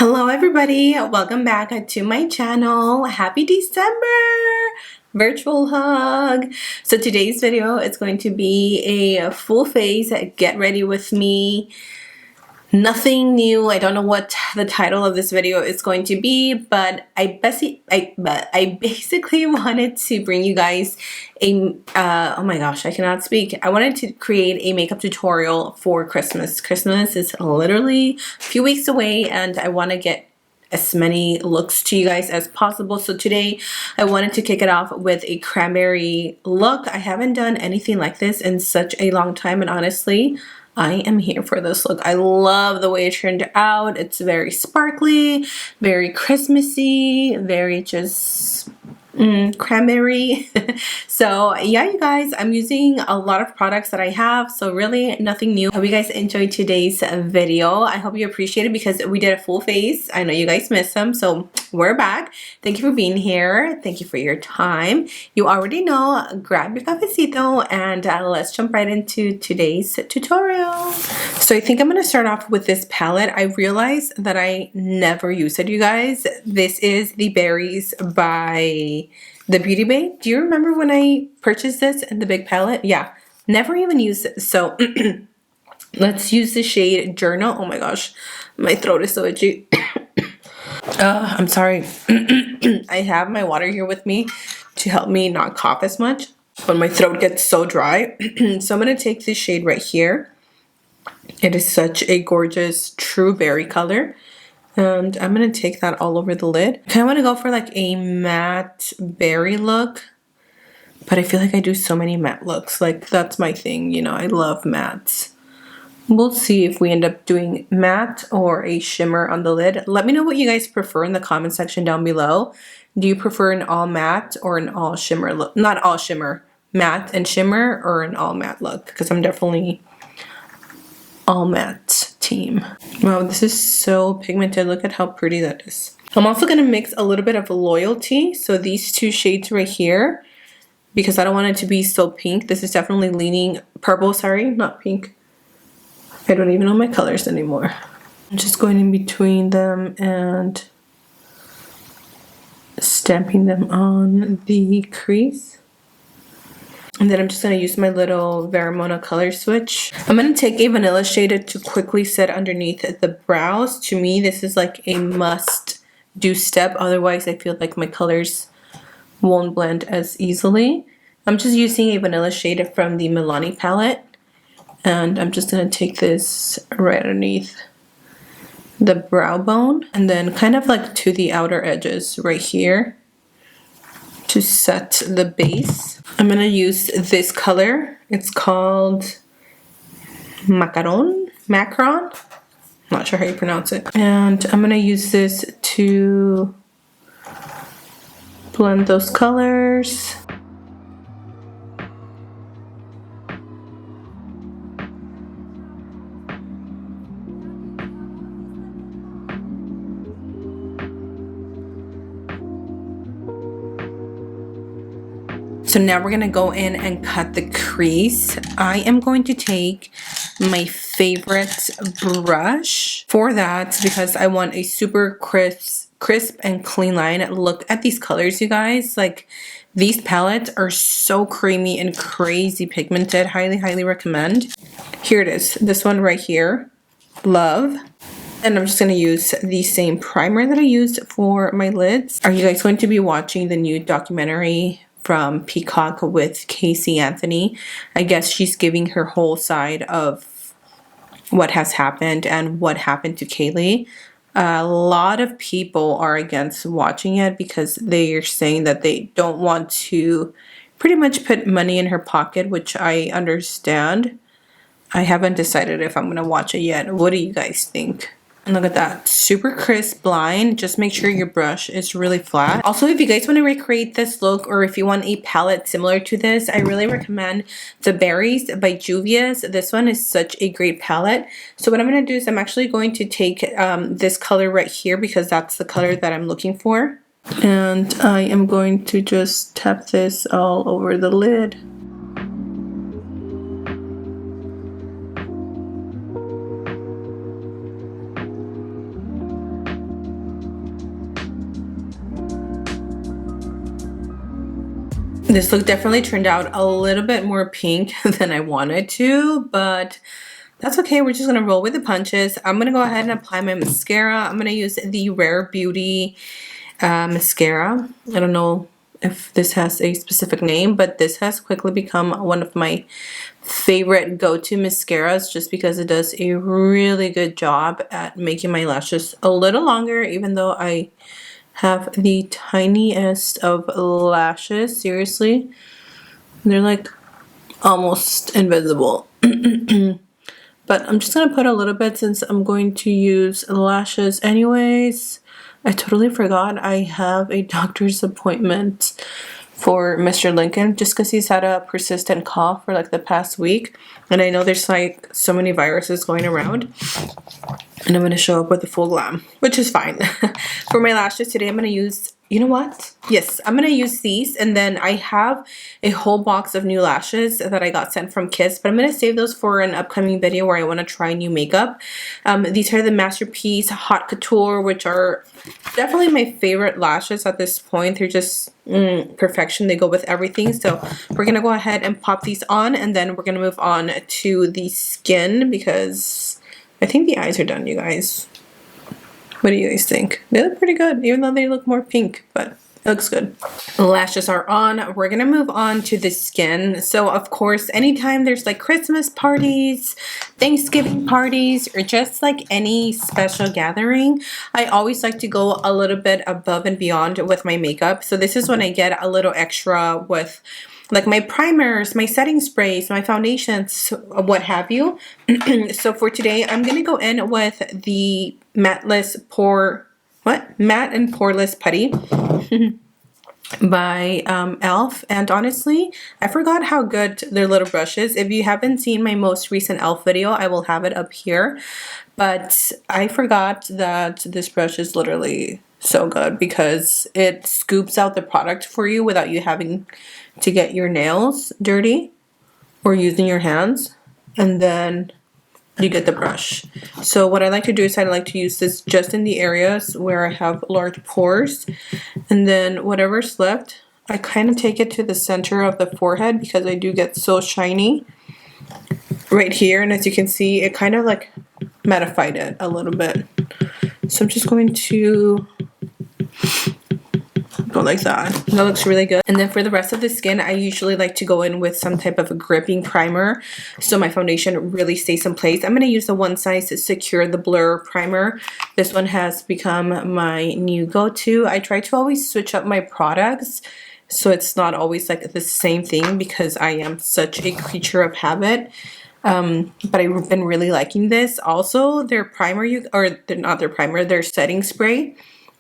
Hello everybody, welcome back to my channel. Happy December! Virtual hug. So today's video is going to be a full face get ready with me. Nothing new. I don't know what the title of this video is going to be, but I basically wanted to bring you guys a oh my gosh, I cannot speak. I wanted to create a makeup tutorial for Christmas. Christmas is literally a few weeks away and I want to get as many looks to you guys as possible. So today I wanted to kick it off with a cranberry look. I haven't done anything like this in such a long time, and honestly I am here for this look. I love the way it turned out. It's very sparkly, very Christmassy, very just cranberry. So yeah, you guys, I'm using a lot of products that I have, so really nothing new. I hope you guys enjoyed today's video. I hope you appreciate it because we did a full face. I know you guys missed them, so we're back. Thank you for being here. Thank you for your time. You already know, grab your cafecito and let's jump right into today's tutorial. So I think I'm gonna start off with this palette. I realized that I never use it, you guys. This is the Berries by the Beauty Bay. Do you remember when I purchased this in the big palette? Yeah, never even used it. So let's use the shade Journal. Oh my gosh, my throat is so itchy. I'm sorry. I have my water here with me to help me not cough as much when my throat gets so dry. So I'm going to take this shade right here. It is such a gorgeous true berry color. And I'm going to take that all over the lid. I kind of want to go for like a matte berry look. But I feel like I do so many matte looks. Like that's my thing, you know, I love mattes. We'll see if we end up doing matte or a shimmer on the lid. Let me know what you guys prefer in the comment section down below. Do you prefer an all matte or an all shimmer look? Not all shimmer, matte and shimmer, or an all matte look? Because I'm definitely all matte team. Wow, this is so pigmented. Look at how pretty that is. I'm also going to mix a little bit of Loyalty. So these two shades right here, because I don't want it to be so pink. This is definitely leaning purple, sorry, not pink. I don't even know my colors anymore. I'm just going in between them and stamping them on the crease. And then I'm just going to use my little Veramona color switch. I'm going to take a vanilla shade to quickly set underneath the brows. To me, this is like a must do step. Otherwise, I feel like my colors won't blend as easily. I'm just using a vanilla shade from the Milani palette. And I'm just going to take this right underneath the brow bone. And then kind of like to the outer edges right here to set the base. I'm going to use this color. It's called Macron. Not sure how you pronounce it. And I'm going to use this to blend those colors. So now we're going to go in and cut the crease. I am going to take my favorite brush for that because I want a super crisp and clean line. Look at these colors, you guys. Like, these palettes are so creamy and crazy pigmented. Highly recommend. Here it is. This one right here. Love. And I'm just going to use the same primer that I used for my lids. Are you guys going to be watching the new documentary from Peacock with Casey Anthony? I guess she's giving her whole side of what has happened and what happened to Kaylee. A lot of people are against watching it because they are saying that they don't want to pretty much put money in her pocket, which I understand. I haven't decided if I'm going to watch it yet. What do you guys think? And look at that, super crisp line. Just make sure your brush is really flat. Also, if you guys want to recreate this look, or if you want a palette similar to this, I really recommend the Berries by Juvia's. This one is such a great palette. So what I'm going to do is I'm actually going to take this color right here because that's the color that I'm looking for. And I am going to just tap this all over the lid. This look definitely turned out a little bit more pink than I wanted to, but that's okay. We're just gonna roll with the punches. I'm gonna go ahead and apply my mascara. I'm gonna use the Rare Beauty mascara. I don't know if this has a specific name, but this has quickly become one of my favorite go-to mascaras just because it does a really good job at making my lashes a little longer, even though I have the tiniest of lashes. Seriously, they're like almost invisible. But I'm just gonna put a little bit since I'm going to use lashes anyways. I totally forgot I have a doctor's appointment for Mr. Lincoln just because he's had a persistent cough for like the past week, and I know there's like so many viruses going around, and I'm going to show up with the full glam, which is fine. For my lashes today, I'm going to use, you know what? Yes, I'm going to use these, and then I have a whole box of new lashes that I got sent from Kiss, but I'm going to save those for an upcoming video where I want to try new makeup. These are the Masterpiece Hot Couture, which are definitely my favorite lashes at this point. They're just perfection. They go with everything. So we're going to go ahead and pop these on, and then we're going to move on to the skin because I think the eyes are done, you guys. What do you guys think? They look pretty good, even though they look more pink, but it looks good. The lashes are on. We're gonna move on to the skin. So of course, anytime there's like Christmas parties, Thanksgiving parties, or just like any special gathering, I always like to go a little bit above and beyond with my makeup. So this is when I get a little extra with like my primers, my setting sprays, my foundations, what have you. So for today, I'm gonna go in with the matte and poreless putty by e.l.f. And honestly, I forgot how good their little brush is. If you haven't seen my most recent e.l.f. video, I will have it up here. But I forgot that this brush is literally so good because it scoops out the product for you without you having to get your nails dirty or using your hands, and then you get the brush. So what I like to do is I like to use this just in the areas where I have large pores, and then whatever's left, I kind of take it to the center of the forehead because I do get so shiny right here, and as you can see, it kind of like mattified it a little bit. So I'm just going to go like that. That looks really good. And then for the rest of the skin, I usually like to go in with some type of a gripping primer so my foundation really stays in place. I'm going to use the One Size Secure the Blur primer. This one has become my new go-to. I try to always switch up my products so it's not always like the same thing because I am such a creature of habit. But I've been really liking this. Also, their primer, their setting spray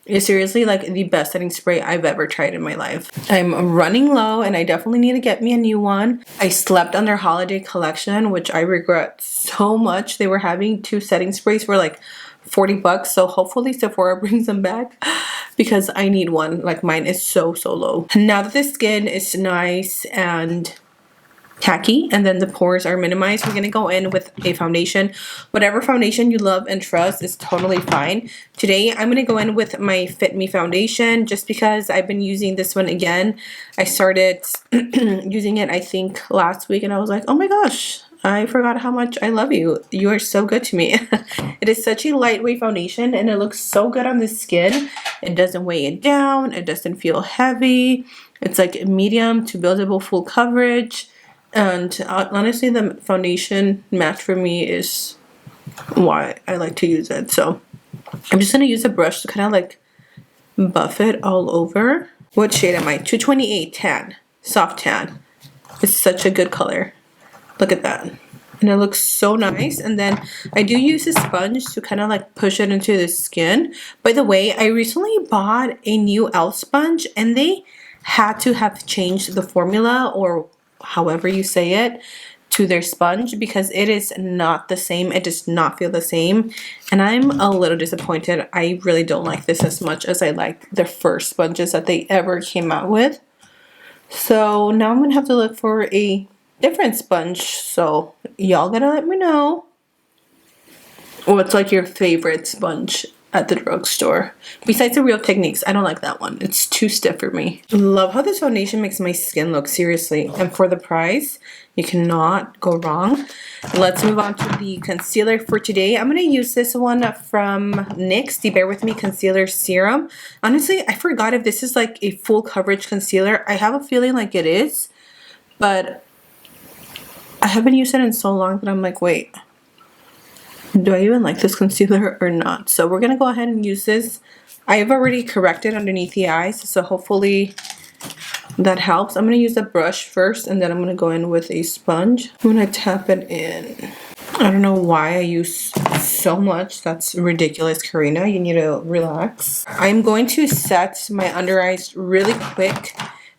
is seriously like the best setting spray I've ever tried in my life. I'm running low and I definitely need to get me a new one. I slept on their holiday collection, which I regret so much. They were having 2 setting sprays for like 40 bucks. So hopefully Sephora brings them back because I need one. Like mine is so low. Now that the skin is nice and tacky and then the pores are minimized, we're going to go in with a foundation. Whatever foundation you love and trust is totally fine. Today I'm going to go in with my Fit Me foundation just because I've been using this one again. I started using it I think last week and I was like, oh my gosh, I forgot how much I love you. You are so good to me. It is such a lightweight foundation and it looks so good on the skin. It doesn't weigh it down. It doesn't feel heavy. It's like medium to buildable full coverage. And honestly, the foundation match for me is why I like to use it. So I'm just going to use a brush to kind of like buff it all over. What shade am I? 228 tan. Soft tan. It's such a good color. Look at that. And it looks so nice. And then I do use a sponge to kind of like push it into the skin. By the way, I recently bought a new e.l.f. sponge and they had to have changed the formula or however you say it to their sponge because it is not the same. It does not feel the same and I'm a little disappointed. I really don't like this as much as I liked the first sponges that they ever came out with. So now I'm gonna have to look for a different sponge. So y'all gotta let me know what's like your favorite sponge at the drugstore. Besides the Real Techniques, I don't like that one. It's too stiff for me. Love how this foundation makes my skin look, seriously. And for the price, you cannot go wrong. Let's move on to the concealer for today. I'm going to use this one from NYX, the Bear With Me Concealer Serum. Honestly, I forgot if this is like a full coverage concealer. I have a feeling like it is, but I haven't used it in so long that I'm like, wait, do I even like this concealer or not? So we're going to go ahead and use this. I have already corrected underneath the eyes, so hopefully that helps. I'm going to use a brush first, and then I'm going to go in with a sponge. I'm going to tap it in. I don't know why I use so much. That's ridiculous, Karina. You need to relax. I'm going to set my under eyes really quick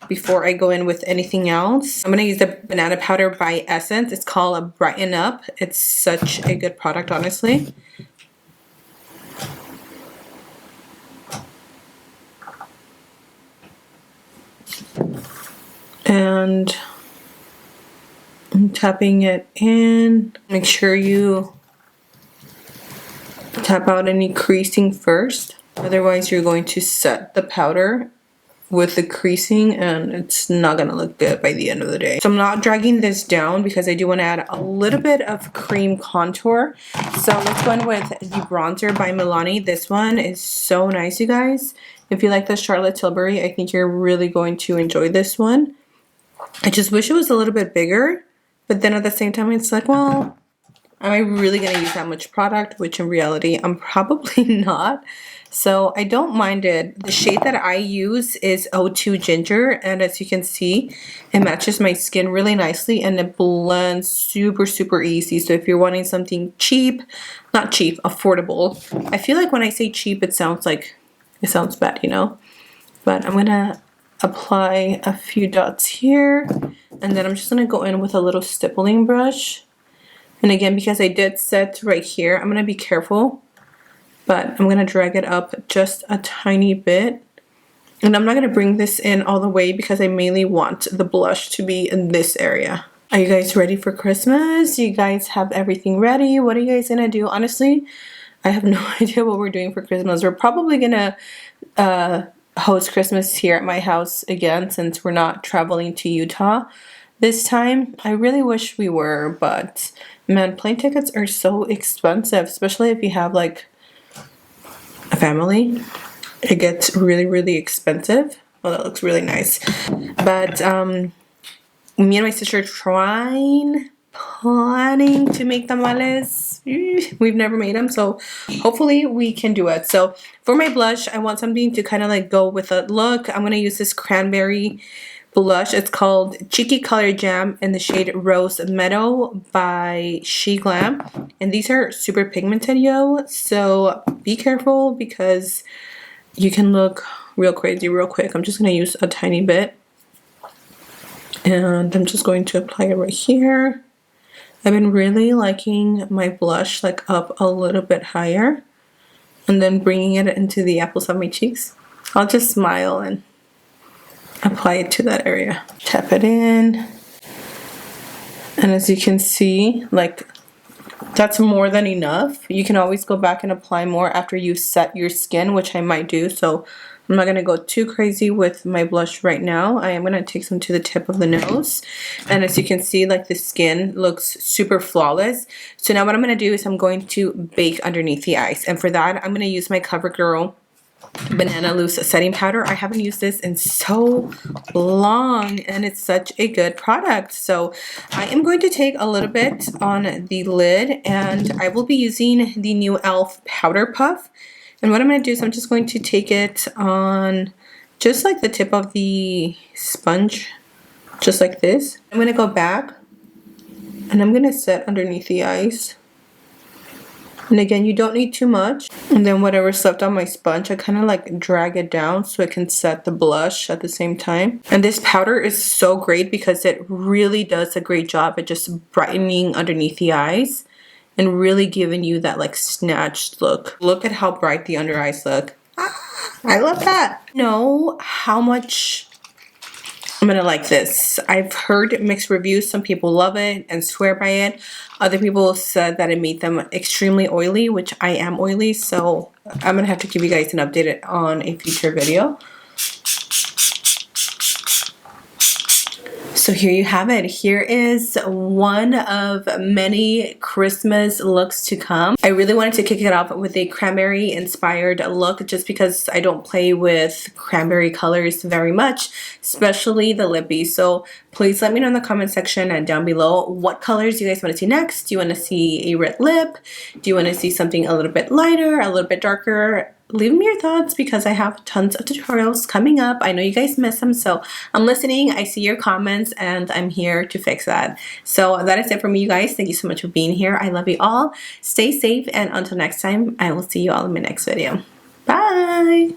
before I go in with anything else. I'm going to use the banana powder by Essence. It's called Brighten Up. It's such a good product, honestly. And I'm tapping it in. Make sure you tap out any creasing first. Otherwise, you're going to set the powder with the creasing and it's not gonna look good by the end of the day. So I'm not dragging this down because I do want to add a little bit of cream contour. So let's go in with the bronzer by Milani. This one is so nice, you guys. If you like the Charlotte Tilbury, I think you're really going to enjoy this one. I just wish it was a little bit bigger, but then at the same time it's like, well, am I really gonna use that much product? Which in reality, I'm probably not. So I don't mind it. The shade that I use is 02 Ginger, and as you can see, it matches my skin really nicely and it blends super, super easy. So if you're wanting something cheap, not cheap, affordable. I feel like when I say cheap, it sounds bad, you know? But I'm gonna apply a few dots here, and then I'm just gonna go in with a little stippling brush. And again, because I did set right here, I'm gonna be careful. But I'm going to drag it up just a tiny bit. And I'm not going to bring this in all the way because I mainly want the blush to be in this area. Are you guys ready for Christmas? You guys have everything ready? What are you guys going to do? Honestly, I have no idea what we're doing for Christmas. We're probably going to host Christmas here at my house again since we're not traveling to Utah this time. I really wish we were, but man, plane tickets are so expensive, especially if you have like a family. It gets really, really expensive. Well, that looks really nice. But me and my sister are planning to make tamales. We've never made them, so hopefully we can do it. So for my blush, I want something to kind of like go with a look. I'm going to use this cranberry blush. It's called Cheeky Color Jam in the shade Rose Meadow by She Glam. And these are super pigmented, yo. So be careful because you can look real crazy real quick. I'm just going to use a tiny bit. And I'm just going to apply it right here. I've been really liking my blush like up a little bit higher. And then bringing it into the apples of my cheeks. I'll just smile and apply it to that area. Tap it in. And as you can see, like that's more than enough. You can always go back and apply more after you set your skin, which I might do. So I'm not going to go too crazy with my blush right now. I am going to take some to the tip of the nose. And as you can see, like the skin looks super flawless. So now what I'm going to do is I'm going to bake underneath the eyes. And for that, I'm going to use my CoverGirl Banana Loose setting powder. I haven't used this in so long and it's such a good product. So I am going to take a little bit on the lid and I will be using the new e.l.f. powder puff. And what I'm going to do is I'm just going to take it on just like the tip of the sponge, just like this. I'm going to go back and I'm going to set underneath the eyes. And again, you don't need too much. And then whatever's left on my sponge, I kind of like drag it down so I can set the blush at the same time. And this powder is so great because it really does a great job at just brightening underneath the eyes and really giving you that like snatched look. Look at how bright the under eyes look. Ah, I love that. Know how much I'm gonna like this. I've heard mixed reviews. Some people love it and swear by it. Other people said that it made them extremely oily, which I am oily, so I'm gonna have to give you guys an update on a future video. So here you have it. Here is one of many Christmas looks to come. I really wanted to kick it off with a cranberry inspired look just because I don't play with cranberry colors very much, especially the lippie. So please let me know in the comment section and down below what colors you guys want to see next. Do you want to see a red lip? Do you want to see something a little bit lighter, a little bit darker? Leave me your thoughts because I have tons of tutorials coming up. I know you guys miss them, so I'm listening. I see your comments and I'm here to fix that. So that is it for me, you guys. Thank you so much for being here. I love you all. Stay safe, and until next time, I will see you all in my next video. Bye!